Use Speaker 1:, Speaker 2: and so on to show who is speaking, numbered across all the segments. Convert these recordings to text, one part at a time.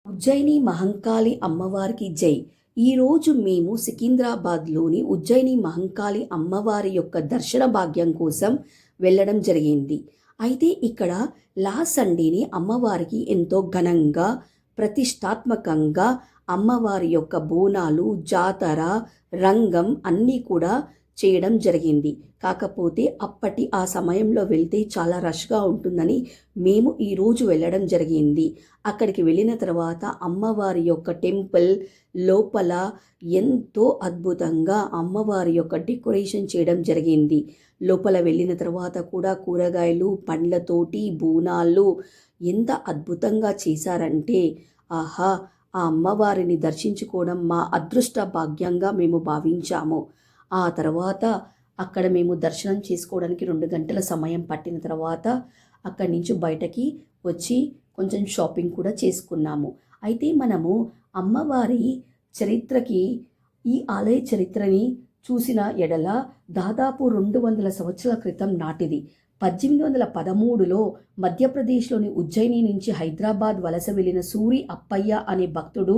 Speaker 1: ఉజ్జయిని మహంకాళి అమ్మవారికి జై. ఈరోజు మేము సికింద్రాబాద్లోని ఉజ్జయిని మహంకాళి అమ్మవారి యొక్క దర్శన భాగ్యం కోసం వెళ్ళడం జరిగింది. అయితే ఇక్కడ లాస్ట్ సండేని అమ్మవారికి ఎంతో ఘనంగా ప్రతిష్టాత్మకంగా అమ్మవారి యొక్క బోనాలు, జాతర, రంగం అన్నీ కూడా చేయడం జరిగింది. కాకపోతే అప్పటి ఆ సమయంలో వెళ్తే చాలా రష్గా ఉంటుందని మేము ఈరోజు వెళ్ళడం జరిగింది. అక్కడికి వెళ్ళిన తర్వాత అమ్మవారి యొక్క టెంపుల్ లోపల ఎంతో అద్భుతంగా అమ్మవారి యొక్క డెకరేషన్ చేయడం జరిగింది. లోపల వెళ్ళిన తర్వాత కూడా కూరగాయలు, పండ్లతోటి బోనాలు ఎంత అద్భుతంగా చేశారంటే ఆహా! ఆ అమ్మవారిని దర్శించుకోవడం మా అదృష్ట భాగ్యంగా మేము భావించాము. ఆ తర్వాత అక్కడ మేము దర్శనం చేసుకోవడానికి 2 గంటల సమయం పట్టిన తర్వాత అక్కడి నుంచి బయటకి వచ్చి కొంచెం షాపింగ్ కూడా చేసుకున్నాము. అయితే మనము అమ్మవారి చరిత్రకి ఈ ఆలయ చరిత్రని చూసిన ఎడల దాదాపు 200 సంవత్సరాల క్రితం నాటిది. 1813లో మధ్యప్రదేశ్లోని ఉజ్జయిని నుంచి హైదరాబాద్ వలస వెళ్ళిన సూరి అప్పయ్య అనే భక్తుడు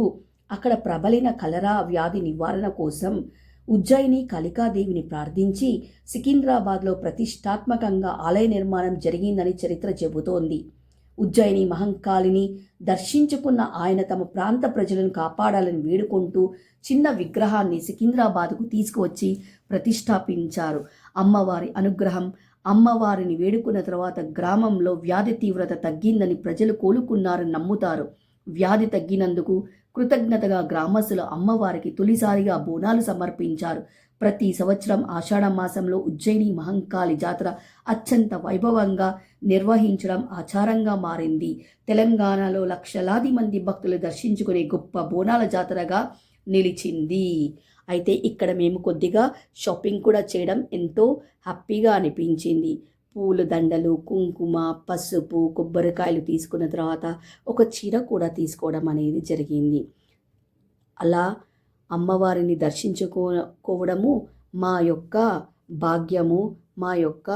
Speaker 1: అక్కడ ప్రబలిన కలరా వ్యాధి నివారణ కోసం ఉజ్జయిని కాళికాదేవిని ప్రార్థించి సికింద్రాబాద్లో ప్రతిష్టాత్మకంగా ఆలయ నిర్మాణం జరిగిందని చరిత్ర చెబుతోంది. ఉజ్జయిని మహంకాళిని దర్శించుకున్న ఆయన తమ ప్రాంత ప్రజలను కాపాడాలని వేడుకుంటూ చిన్న విగ్రహాన్ని సికింద్రాబాద్కు తీసుకువచ్చి ప్రతిష్టాపించారు. అమ్మవారి అనుగ్రహం, అమ్మవారిని వేడుకున్న తర్వాత గ్రామంలో వ్యాధి తీవ్రత తగ్గిందని ప్రజలు కోలుకున్నారని నమ్ముతారు. వ్యాధి తగ్గినందుకు కృతజ్ఞతగా గ్రామస్తులు అమ్మవారికి తొలిసారిగా బోనాలు సమర్పించారు. ప్రతి సంవత్సరం ఆషాఢ మాసంలో ఉజ్జయిని మహంకాళి జాతర అత్యంత వైభవంగా నిర్వహించడం ఆచారంగా మారింది. తెలంగాణలో లక్షలాది మంది భక్తులు దర్శించుకునే గొప్ప బోనాల జాతరగా నిలిచింది. అయితే ఇక్కడ మేము కొద్దిగా షాపింగ్ కూడా చేయడం ఎంతో హ్యాపీగా అనిపించింది. పూల దండలు, కుంకుమ, పసుపు, కొబ్బరికాయలు తీసుకున్న తర్వాత ఒక చీర కూడా తీసుకోవడం అనేది జరిగింది. అలా అమ్మవారిని దర్శించుకోవడము మా యొక్క భాగ్యము, మా యొక్క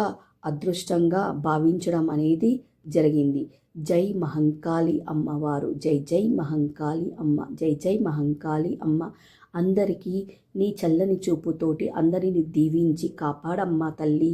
Speaker 1: అదృష్టంగా భావించడం అనేది జరిగింది. జై మహంకాళి అమ్మవారు, జై జై మహంకాళి అమ్మ, జై జై మహంకాళి అమ్మ. అందరికీ నీ చల్లని చూపుతోటి అందరిని దీవించి కాపాడమ్మా తల్లి.